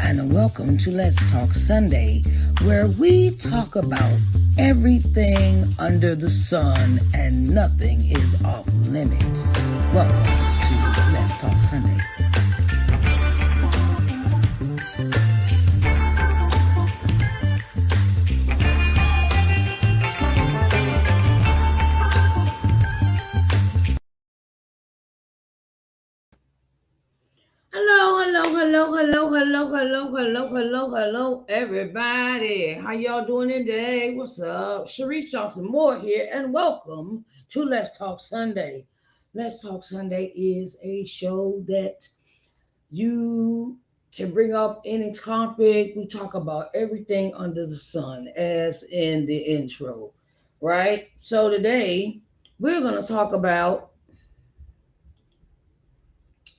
and welcome to Let's Talk Sunday, where we talk about everything under the sun and nothing is off limits. Welcome to Let's Talk Sunday. Hello, everybody. How y'all doing today? What's up? Sharice Johnson Moore here, and welcome to Let's Talk Sunday. Let's Talk Sunday is a show that you can bring up any topic. We talk about everything under the sun, as in the intro, right? So today we're gonna talk about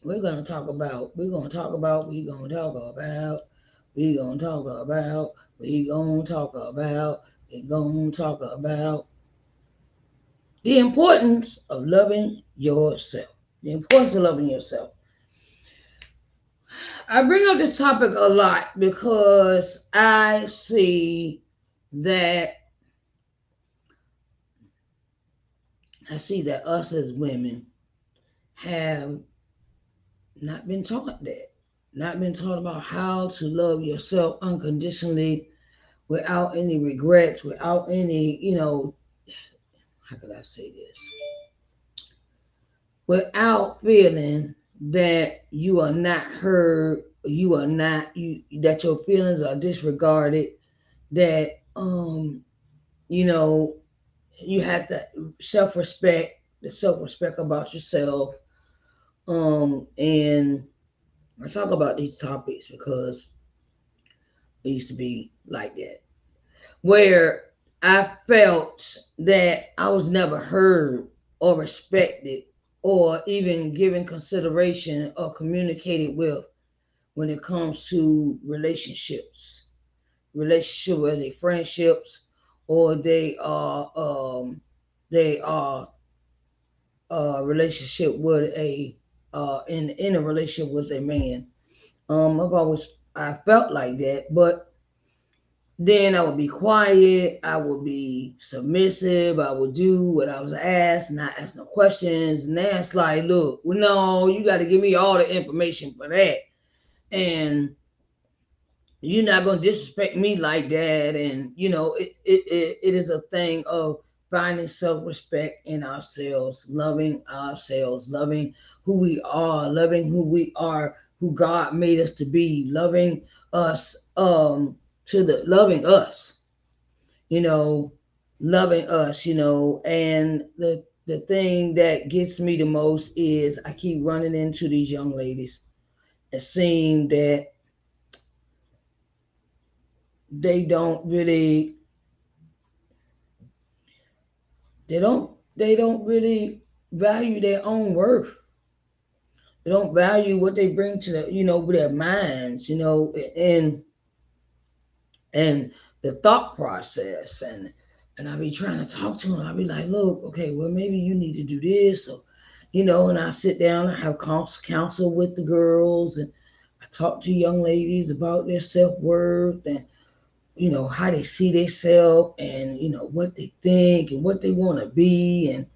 we're gonna talk about we're gonna talk about we're gonna talk about we're gonna talk about we're gonna talk about we're gonna talk about the importance of loving yourself. The importance of loving yourself. I bring up this topic a lot because I see that us as women have not been taught that. Not been taught about how to love yourself unconditionally without any regrets, without any, how could I say this? Without feeling that you are not heard, that your feelings are disregarded, that you have to the self-respect about yourself. And I talk about these topics because it used to be like that, where I felt that I was never heard or respected or even given consideration or communicated with when it comes to relationship, whether they friendships or they are a relationship with in a relationship with a man. I felt like that, but then I would be quiet, I would be submissive, I would do what I was asked, not ask no questions. And that's like, look, no, you got to give me all the information for that. And you're not going to disrespect me like that. And, it is a thing of finding self-respect in ourselves, loving who we are, who God made us to be, loving us, loving us, you know, loving us, and the thing that gets me the most is I keep running into these young ladies and seeing that they don't really they don't really value their own worth. They don't value what they bring to their minds, and the thought process. And I be trying to talk to them. I be like, look, okay, well, maybe you need to do this, or and I sit down and have counsel with the girls, and I talk to young ladies about their self-worth and how they see themselves, and what they think and what they want to be. And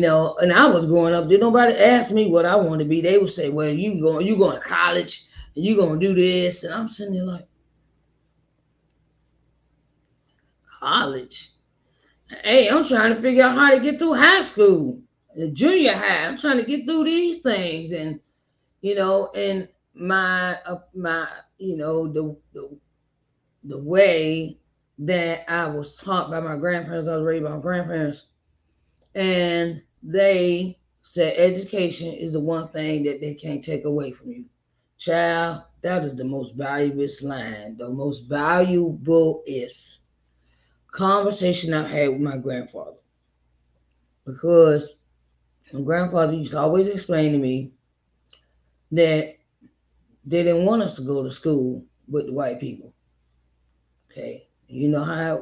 I was growing up, did nobody ask me what I want to be. They would say, well, you going to college and you going to do this. And I'm sitting there like, college? Hey, I'm trying to figure out how to get through high school, the junior high. I'm trying to get through these things. And and my the way that I was taught by my grandparents. I was raised by my grandparents, and they said education is the one thing that they can't take away from you. Child, that is the most valuable line. The most valuable is conversation I've had with my grandfather. Because my grandfather used to always explain to me that they didn't want us to go to school with the white people. Okay. You know how,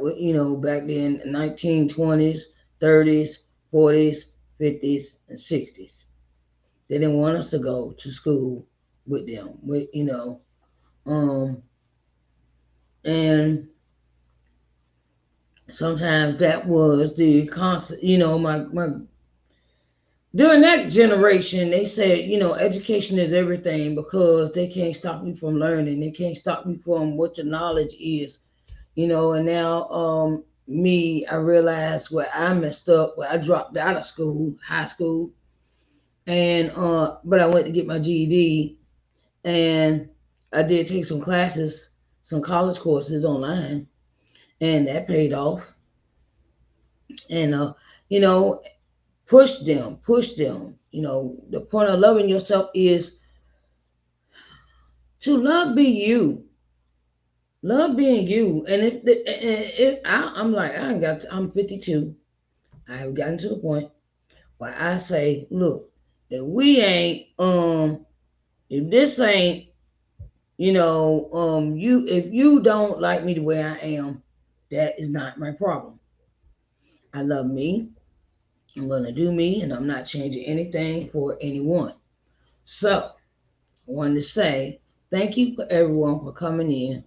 back then, 1920s, 30s, 40s, 50s, and 60s. They didn't want us to go to school with them, And sometimes that was the constant, my during that generation, they said, education is everything because they can't stop you from learning. They can't stop you from what your knowledge is, and now, I realized where I messed up, where I dropped out of school, high school, and but I went to get my GED, and I did take some classes, some college courses online, and that paid off. And you know, push them. The point of loving yourself is to love be you, love being you. And I'm like, I'm 52. I have gotten to the point where I say, look, if we ain't, if this ain't, if you don't like me the way I am, that is not my problem. I love me. I'm gonna do me, and I'm not changing anything for anyone. So I wanted to say thank you for everyone for coming in.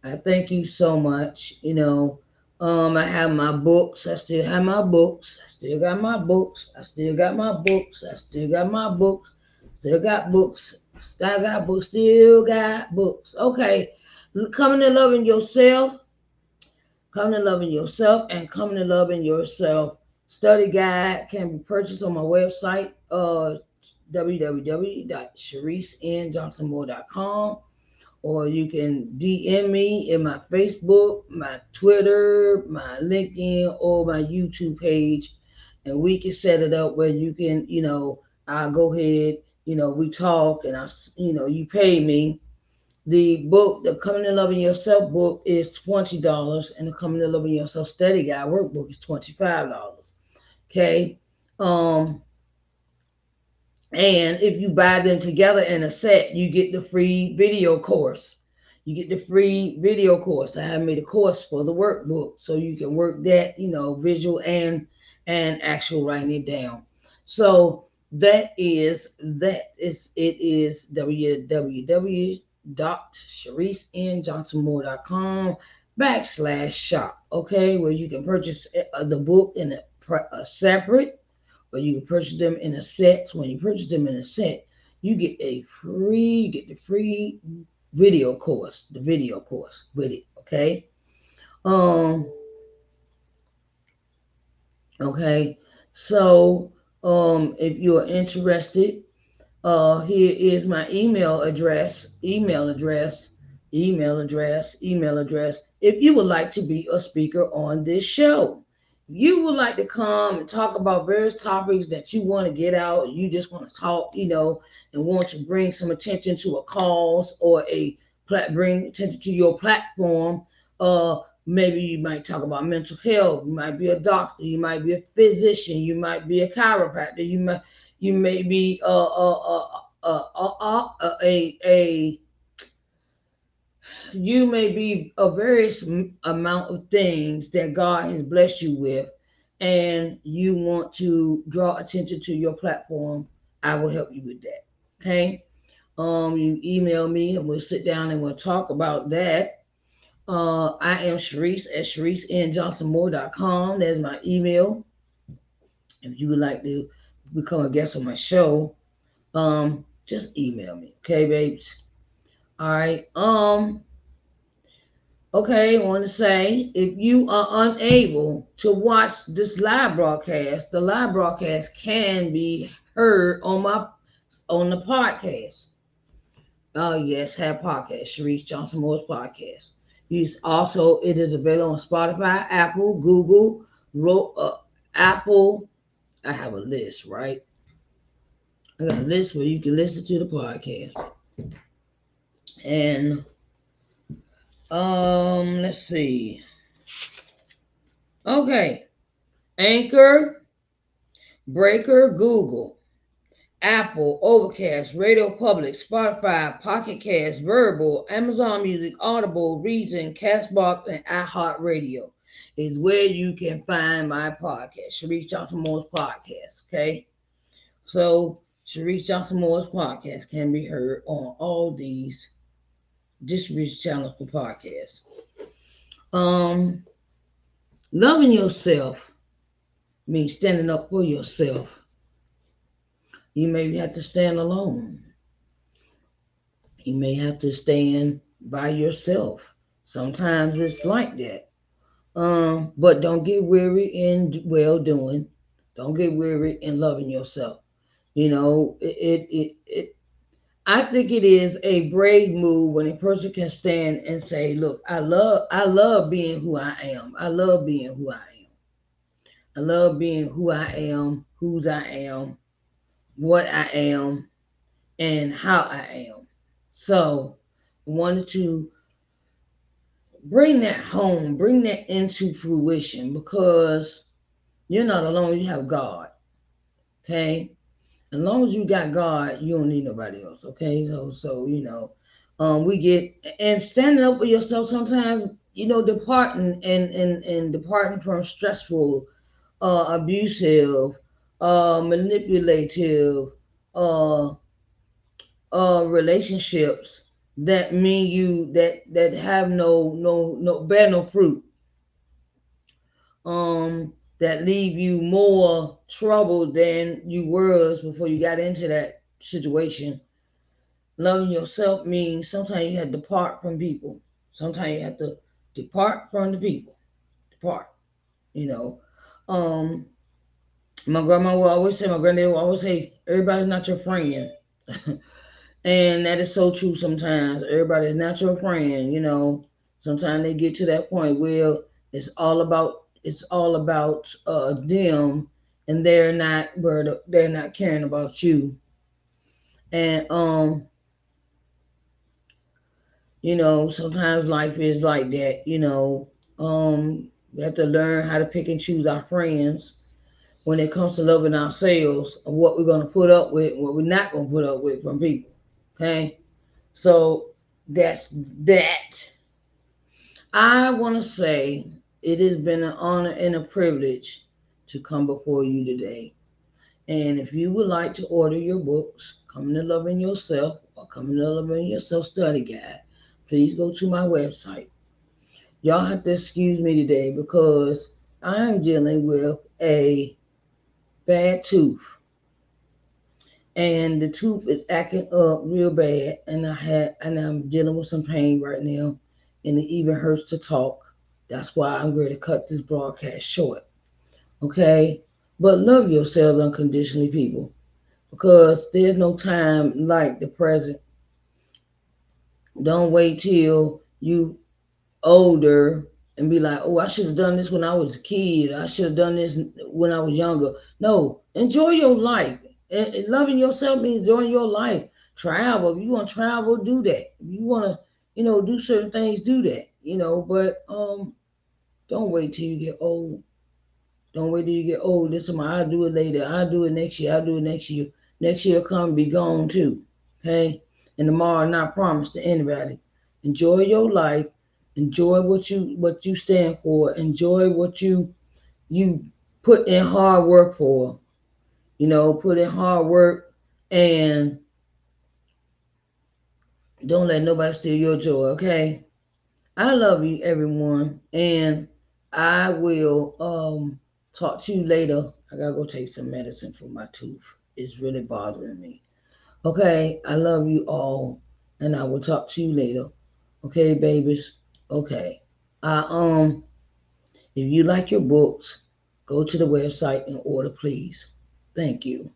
I thank you so much. I have my books. I still have my books. I still got my books. I still got my books. I still got my books. Still got books. Still got books. Still got books. Okay. Coming to loving yourself. Coming to loving yourself and coming to loving yourself. Study guide can be purchased on my website, www.sharicenjohnsonmoore.com, or you can DM me in my Facebook, my Twitter, my LinkedIn, or my YouTube page, and we can set it up where you can, I'll go ahead, we talk, and you pay me. The book, the Coming to Loving Yourself book, is $20, and the Coming to Loving Yourself Study Guide workbook is $25. Okay. And if you buy them together in a set, you get the free video course. You get the free video course. I have made a course for the workbook, so you can work that, visual and actual writing it down. So it is www.sharicenjohnsonmoore.com/shop. Okay, where you can purchase the book in a separate, but you can purchase them in a set. So when you purchase them in a set, you get the free video course, the video course with it. Okay. Um. Okay. So, if you're interested, here is my email address. If you would like to be a speaker on this show, you would like to come and talk about various topics that you want to get out, you just want to talk, and want to bring some attention to a cause or bring attention to your platform. Maybe you might talk about mental health. You might be a doctor. You might be a physician. You might be a chiropractor. You may be a you may be a various amount of things that God has blessed you with, and you want to draw attention to your platform. I will help you with that. Okay. You email me and we'll sit down and we'll talk about that. I am Sharice at ShariceNJohnsonMoore.com. There's my email. If you would like to become a guest on my show, just email me. Okay, babes. All right. Okay, I want to say if you are unable to watch this live broadcast, the live broadcast can be heard on the podcast. Oh yes, have podcast. Sharice Johnson Moore's podcast. It is available on Spotify, Apple, Google, Apple. I have a list, right? I got a list where you can listen to the podcast. And let's see. Okay. Anchor, Breaker, Google, Apple, Overcast, Radio Public, Spotify, Pocket Cast, Verbal, Amazon Music, Audible, Reason, Castbox, and iHeartRadio is where you can find my podcast, Sharice Johnson Moore's podcast. Okay. So Sharice Johnson Moore's podcast can be heard on all these distribution channels for podcasts. Um, Loving yourself means standing up for yourself. You may have to stand alone. You may have to stand by yourself. Sometimes it's like that. But don't get weary in well doing. Don't get weary in loving yourself. You know, I think it is a brave move when a person can stand and say, "Look, I love being who I am. I love being who I am. I love being who I am, whose I am, what I am, and how I am." So, I wanted to bring that home, bring that into fruition because you're not alone. You have God. Okay, as long as you got God, you don't need nobody else. Okay, so we get and standing up for yourself. Sometimes departing and departing from stressful, abusive, manipulative, uh, relationships that mean you that have no bear no fruit, that leave you more trouble than you was before you got into that situation. Loving yourself means sometimes you have to depart from people. Sometimes you have to depart from the people. Depart. You know. Um, my grandma will always say, my granddad will always say, everybody's not your friend. And that is so true sometimes. Everybody's not your friend. Sometimes they get to that point where it's all about them, and they're not caring about you. And sometimes life is like that. We have to learn how to pick and choose our friends when it comes to loving ourselves, of what we're going to put up with, what we're not going to put up with from people. Okay? So that's that. I want to say it has been an honor and a privilege to come before you today. And if you would like to order your books, Coming to Loving Yourself or Coming to Loving Yourself Study Guide, please go to my website. Y'all have to excuse me today because I am dealing with a bad tooth. And the tooth is acting up real bad, and I'm dealing with some pain right now, and it even hurts to talk. That's why I'm going to cut this broadcast short. Okay? But love yourselves unconditionally, people, because there's no time like the present. Don't wait till you older and be like, oh, I should have done this when I was a kid. I should have done this when I was younger. No, enjoy your life. And loving yourself means enjoying your life. Travel. If you want to travel, do that. If you want to, do certain things, do that. But don't wait till you get old. Don't wait till you get old. This is my, I'll do it later. I'll do it next year. I'll do it next year. Next year come and be gone too. Okay? And tomorrow not promised to anybody. Enjoy your life. Enjoy what you stand for. Enjoy what you put in hard work for. Put in hard work and don't let nobody steal your joy, okay? I love you, everyone, and I will talk to you later. I gotta go take some medicine for my tooth. It's really bothering me. Okay, I love you all, and I will talk to you later. Okay, babies. Okay. If you like your books, go to the website and order, please. Thank you.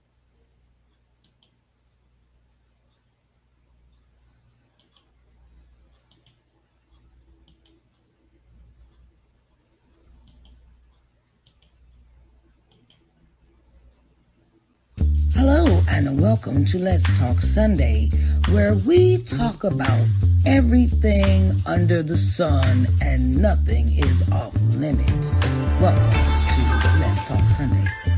Hello and welcome to Let's Talk Sunday, where we talk about everything under the sun and nothing is off limits. Welcome to Let's Talk Sunday.